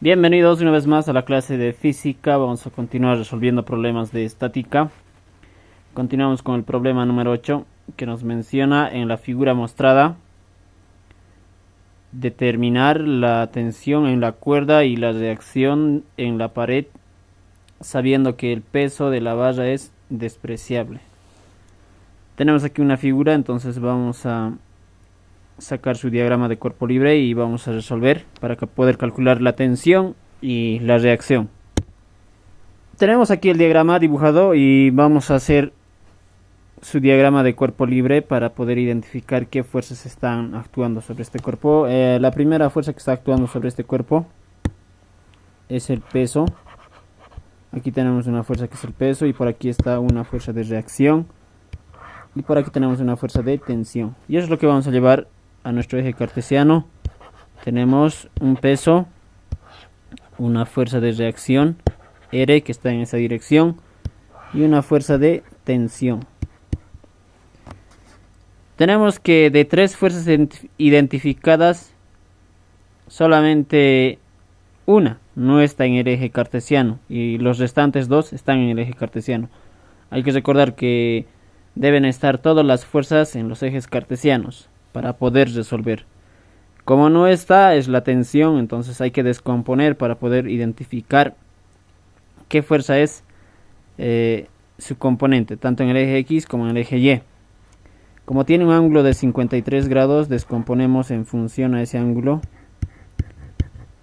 Bienvenidos una vez más a la clase de física. Vamos a continuar resolviendo problemas de estática. Continuamos con el problema número 8 que nos menciona en la figura mostrada determinar la tensión en la cuerda y la reacción en la pared sabiendo que el peso de la barra es despreciable. Tenemos aquí una figura, entonces vamos a sacar su diagrama de cuerpo libre y vamos a resolver para poder calcular la tensión y la reacción. Tenemos aquí el diagrama dibujado y vamos a hacer su diagrama de cuerpo libre para poder identificar qué fuerzas están actuando sobre este cuerpo. La primera fuerza que está actuando sobre este cuerpo es el peso. Aquí tenemos una fuerza que es el peso y por aquí está una fuerza de reacción y por aquí tenemos una fuerza de tensión, y eso es lo que vamos a llevar a nuestro eje cartesiano. Tenemos un peso, una fuerza de reacción R que está en esa dirección y una fuerza de tensión. Tenemos que de tres fuerzas identificadas, solamente una no está en el eje cartesiano y los restantes dos están en el eje cartesiano. Hay que recordar que deben estar todas las fuerzas en los ejes cartesianos para poder resolver. Como no está, es la tensión, entonces hay que descomponer para poder identificar qué fuerza es su componente, tanto en el eje X como en el eje Y. Como tiene un ángulo de 53 grados, descomponemos en función a ese ángulo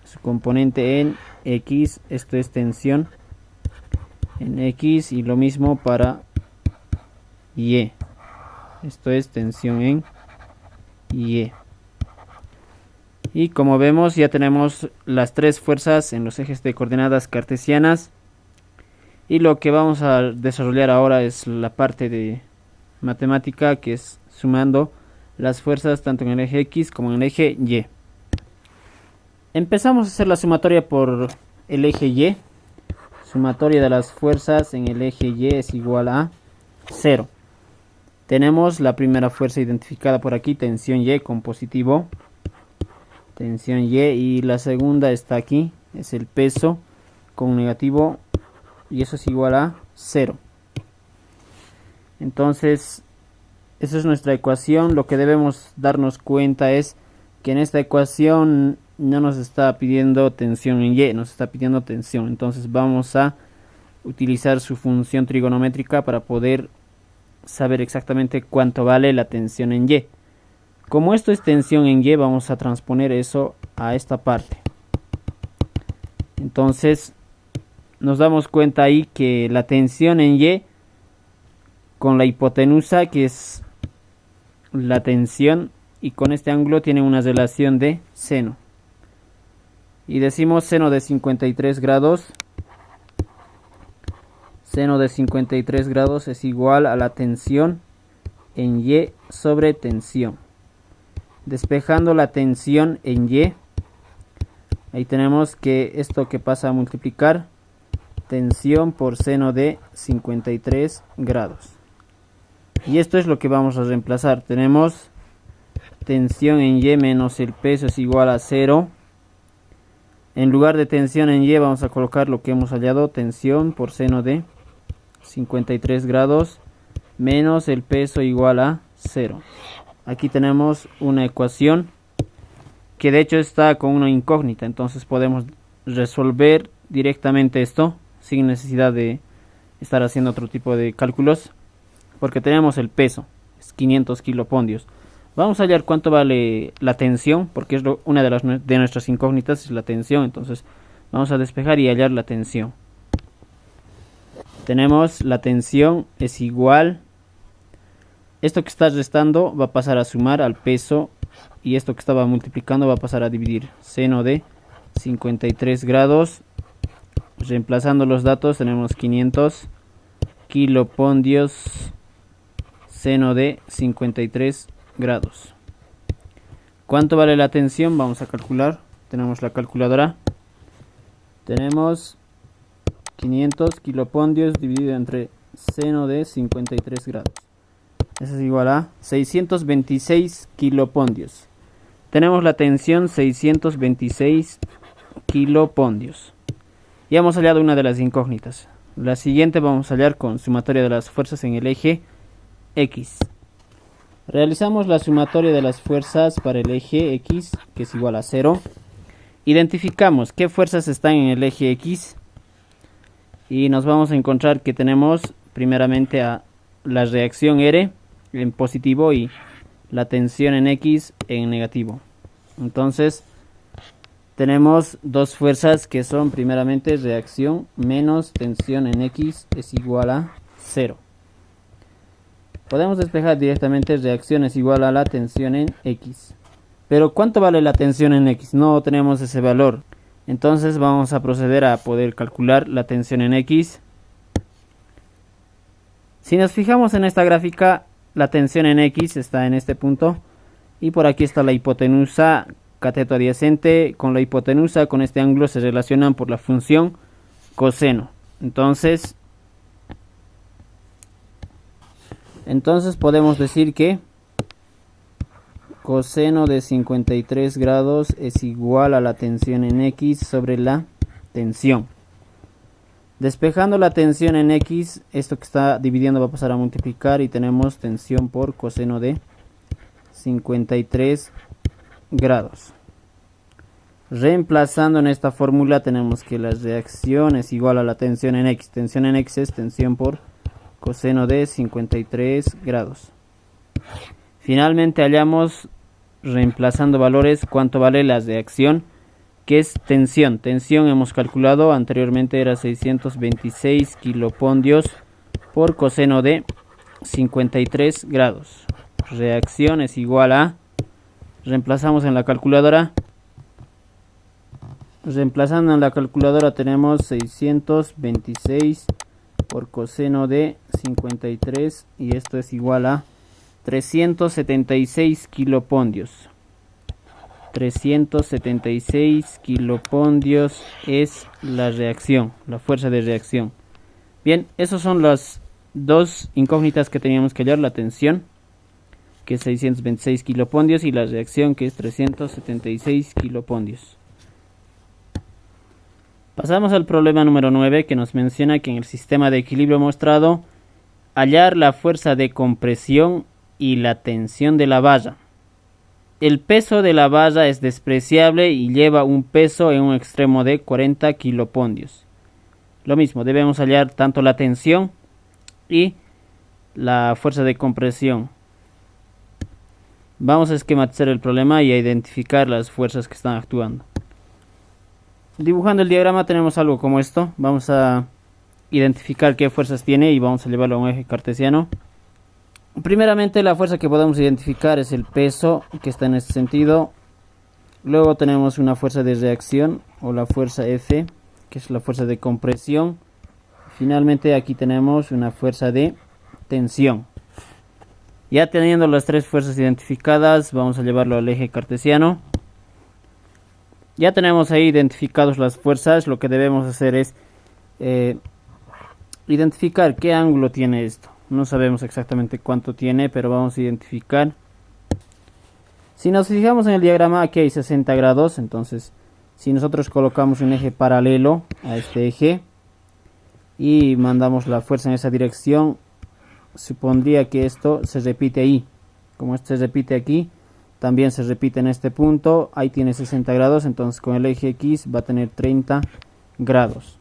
su componente en X, esto es tensión en X, y lo mismo para Y, esto es tensión en Y. Y como vemos, ya tenemos las tres fuerzas en los ejes de coordenadas cartesianas, y lo que vamos a desarrollar ahora es la parte de matemática, que es sumando las fuerzas tanto en el eje X como en el eje Y. Empezamos a hacer la sumatoria por el eje Y. Sumatoria de las fuerzas en el eje Y es igual a 0. Tenemos la primera fuerza identificada por aquí, tensión Y con positivo, tensión y la segunda está aquí, es el peso con negativo, y eso es igual a 0. Entonces, esa es nuestra ecuación. Lo que debemos darnos cuenta es que en esta ecuación no nos está pidiendo tensión en Y, nos está pidiendo tensión. Entonces vamos a utilizar su función trigonométrica para poder saber exactamente cuánto vale la tensión en Y. Como esto es tensión en Y, vamos a transponer eso a esta parte. Entonces nos damos cuenta ahí que la tensión en Y con la hipotenusa, que es la tensión, y con este ángulo tiene una relación de seno. Y decimos seno de 53 grados. Seno de 53 grados es igual a la tensión en Y sobre tensión. Despejando la tensión en Y, ahí tenemos que esto que pasa a multiplicar tensión por seno de 53 grados. Y esto es lo que vamos a reemplazar. Tenemos tensión en Y menos el peso es igual a 0. En lugar de tensión en Y vamos a colocar lo que hemos hallado, tensión por seno de 53 grados menos el peso igual a 0. Aquí tenemos una ecuación que de hecho está con una incógnita, entonces podemos resolver directamente esto sin necesidad de estar haciendo otro tipo de cálculos, porque tenemos el peso, es 500 kilopondios. Vamos a hallar cuánto vale la tensión, porque es una de nuestras incógnitas, es la tensión. Entonces vamos a despejar y hallar la tensión. Tenemos la tensión es igual, esto que está restando va a pasar a sumar al peso, y esto que estaba multiplicando va a pasar a dividir. Seno de 53 grados, reemplazando los datos tenemos 500 kilopondios seno de 53 grados. ¿Cuánto vale la tensión? Vamos a calcular. Tenemos la calculadora. Tenemos 500 kilopondios dividido entre seno de 53 grados. Eso es igual a 626 kilopondios. Tenemos la tensión 626 kilopondios. Ya hemos hallado una de las incógnitas. La siguiente vamos a hallar con sumatoria de las fuerzas en el eje X. Realizamos la sumatoria de las fuerzas para el eje X, que es igual a 0. Identificamos qué fuerzas están en el eje X y nos vamos a encontrar que tenemos primeramente a la reacción R en positivo y la tensión en X en negativo. Entonces tenemos dos fuerzas que son primeramente reacción menos tensión en X es igual a 0. Podemos despejar directamente reacción es igual a la tensión en X. Pero ¿cuánto vale la tensión en X? No tenemos ese valor. Entonces vamos a proceder a poder calcular la tensión en X. Si nos fijamos en esta gráfica, la tensión en X está en este punto. Y por aquí está la hipotenusa, cateto adyacente. Con la hipotenusa, con este ángulo, se relacionan por la función coseno. Entonces podemos decir que coseno de 53 grados es igual a la tensión en X sobre la tensión. Despejando la tensión en X, esto que está dividiendo va a pasar a multiplicar y tenemos tensión por coseno de 53 grados. Reemplazando en esta fórmula tenemos que la reacción es igual a la tensión en X. Tensión en X es tensión por coseno de 53 grados. Finalmente hallamos, reemplazando valores, cuánto vale la reacción, que es tensión. Tensión hemos calculado anteriormente, era 626 kilopondios por coseno de 53 grados. Reacción es igual a, reemplazamos en la calculadora. Reemplazando en la calculadora tenemos 626 por coseno de 53 y esto es igual a 376 kilopondios. 376 kilopondios es la reacción, la fuerza de reacción. Bien, esas son las dos incógnitas que teníamos que hallar: la tensión, que es 626 kilopondios, y la reacción, que es 376 kilopondios. Pasamos al problema número 9, que nos menciona que en el sistema de equilibrio mostrado, hallar la fuerza de compresión y la tensión de la valla. El peso de la valla es despreciable y lleva un peso en un extremo de 40 kilopondios. Lo mismo, debemos hallar tanto la tensión y la fuerza de compresión. Vamos a esquematizar el problema y a identificar las fuerzas que están actuando. Dibujando el diagrama tenemos algo como esto. Vamos a identificar qué fuerzas tiene y vamos a llevarlo a un eje cartesiano. Primeramente, la fuerza que podemos identificar es el peso, que está en este sentido. Luego tenemos una fuerza de reacción, o la fuerza F, que es la fuerza de compresión. Finalmente aquí tenemos una fuerza de tensión. Ya teniendo las tres fuerzas identificadas, vamos a llevarlo al eje cartesiano. Ya tenemos ahí identificadas las fuerzas. Lo que debemos hacer es identificar qué ángulo tiene esto. No sabemos exactamente cuánto tiene, pero vamos a identificar. Si nos fijamos en el diagrama, aquí hay 60 grados. Entonces, si nosotros colocamos un eje paralelo a este eje y mandamos la fuerza en esa dirección, supondría que esto se repite ahí. Como esto se repite aquí, también se repite en este punto. Ahí tiene 60 grados, entonces con el eje X va a tener 30 grados.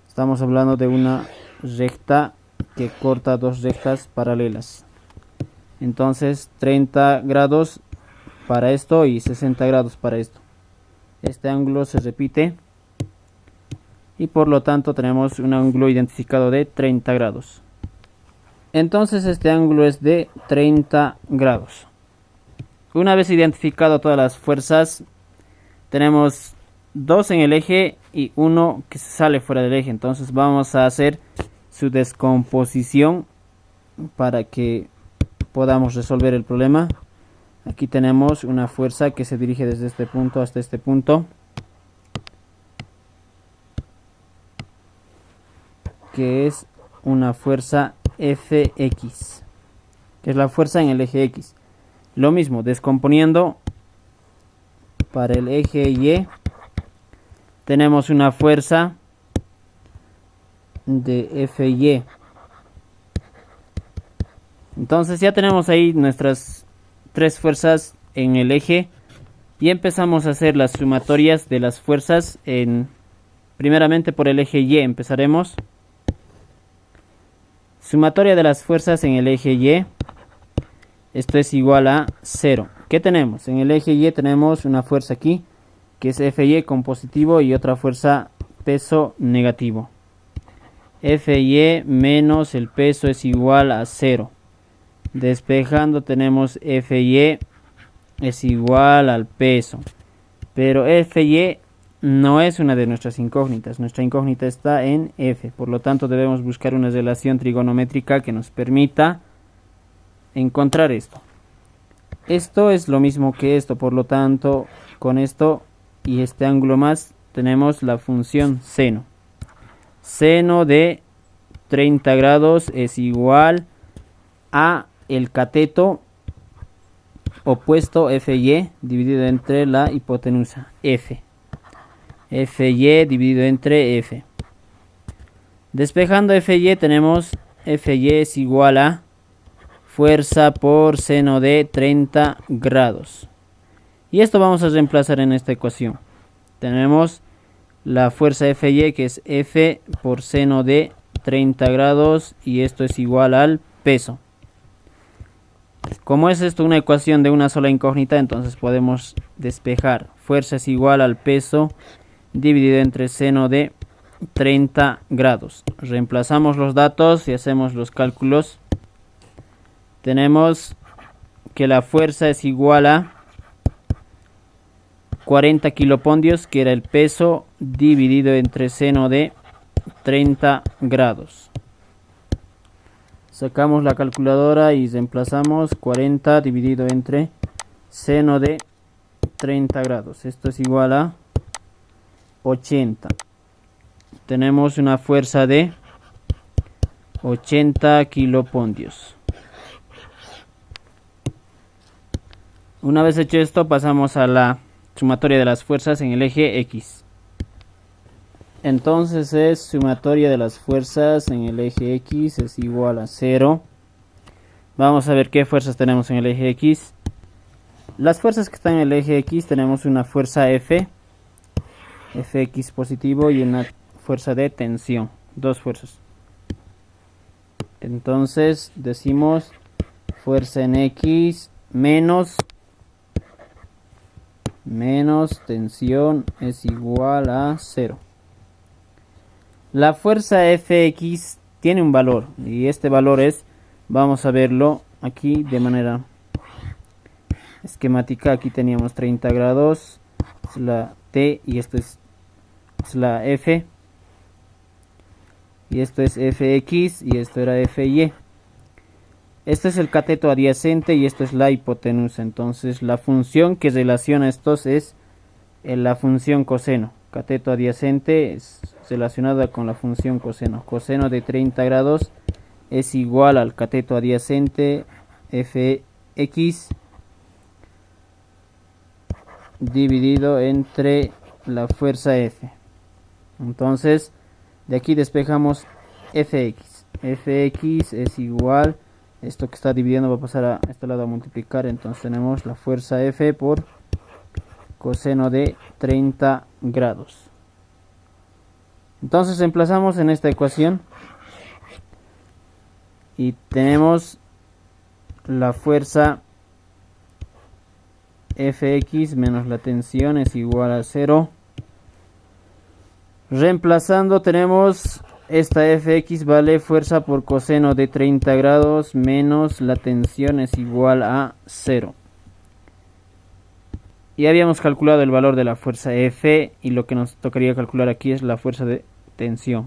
Estamos hablando de una recta que corta dos rectas paralelas. Entonces 30 grados para esto y 60 grados para esto. Este ángulo se repite y por lo tanto tenemos un ángulo identificado de 30 grados. Entonces este ángulo es de 30 grados. Una vez identificado todas las fuerzas, tenemos dos en el eje y uno que se sale fuera del eje. Entonces vamos a hacer su descomposición para que podamos resolver el problema. Aquí tenemos una fuerza que se dirige desde este punto hasta este punto, que es una fuerza Fx, que es la fuerza en el eje X. Lo mismo, descomponiendo para el eje Y, tenemos una fuerza de Fy. Entonces ya tenemos ahí nuestras tres fuerzas en el eje y empezamos a hacer las sumatorias de las fuerzas primeramente por el eje Y. Empezaremos sumatoria de las fuerzas en el eje Y. Esto es igual a 0. ¿Qué tenemos? En el eje Y tenemos una fuerza aquí que es Fy con positivo y otra fuerza peso negativo. Fy menos el peso es igual a 0. Despejando tenemos Fy es igual al peso. Pero Fy no es una de nuestras incógnitas. Nuestra incógnita está en F. Por lo tanto debemos buscar una relación trigonométrica que nos permita encontrar esto. Esto es lo mismo que esto. Por lo tanto, con esto y este ángulo más tenemos la función seno. Seno de 30 grados es igual a el cateto opuesto Fy dividido entre la hipotenusa F. Fy dividido entre F. Despejando Fy tenemos Fy es igual a fuerza por seno de 30 grados. Y esto vamos a reemplazar en esta ecuación. Tenemos la fuerza Fy que es F por seno de 30 grados y esto es igual al peso. Como es esto una ecuación de una sola incógnita, entonces podemos despejar. Fuerza es igual al peso dividido entre seno de 30 grados. Reemplazamos los datos y hacemos los cálculos. Tenemos que la fuerza es igual a 40 kilopondios, que era el peso, dividido entre seno de 30 grados. Sacamos la calculadora y reemplazamos 40 dividido entre seno de 30 grados. Esto es igual a 80. Tenemos una fuerza de 80 kilopondios. Una vez hecho esto, pasamos a la sumatoria de las fuerzas en el eje X. Entonces es sumatoria de las fuerzas en el eje X es igual a 0. Vamos a ver qué fuerzas tenemos en el eje X. Las fuerzas que están en el eje X tenemos una fuerza F, Fx positivo, y una fuerza de tensión. Dos fuerzas. Entonces decimos fuerza en X menos tensión es igual a 0. La fuerza Fx tiene un valor y este valor es, vamos a verlo aquí de manera esquemática. Aquí teníamos 30 grados, es la T y esto es la F, y esto es Fx y esto era Fy. Este es el cateto adyacente y esto es la hipotenusa. Entonces la función que relaciona estos es la función coseno. Cateto adyacente es relacionada con la función coseno. Coseno de 30 grados es igual al cateto adyacente Fx dividido entre la fuerza F. Entonces de aquí despejamos Fx. Fx es igual, esto que está dividiendo va a pasar a este lado a multiplicar. Entonces tenemos la fuerza F por coseno de 30 grados. Entonces reemplazamos en esta ecuación y tenemos la fuerza Fx menos la tensión es igual a 0. Reemplazando tenemos esta Fx vale fuerza por coseno de 30 grados menos la tensión es igual a 0. Y habíamos calculado el valor de la fuerza F y lo que nos tocaría calcular aquí es la fuerza de tensión.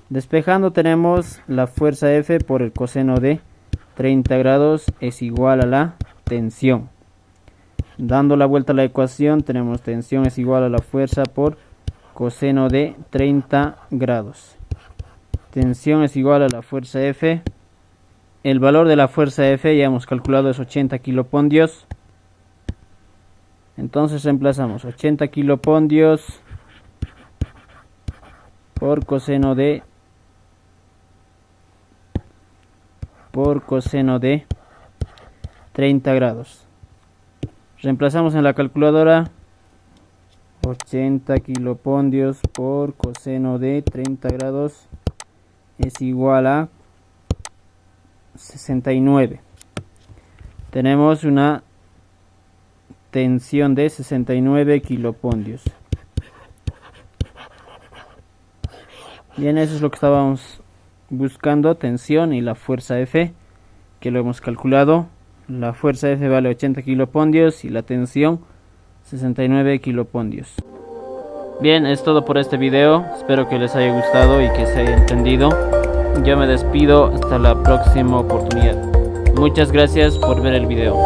Despejando tenemos la fuerza F por el coseno de 30 grados es igual a la tensión. Dando la vuelta a la ecuación tenemos tensión es igual a la fuerza por coseno de 30 grados. Tensión es igual a la fuerza F. El valor de la fuerza F ya hemos calculado es 80 kilopondios. Entonces reemplazamos 80 kilopondios por coseno de 30 grados. Reemplazamos en la calculadora 80 kilopondios por coseno de 30 grados es igual a 69. Tenemos una tensión de 69 kilopondios. Bien, eso es lo que estábamos buscando, tensión y la fuerza F, que lo hemos calculado. La fuerza F vale 80 kilopondios y la tensión 69 kilopondios. Bien, es todo por este video. Espero que les haya gustado y que se haya entendido. Yo me despido hasta la próxima oportunidad. Muchas gracias por ver el video.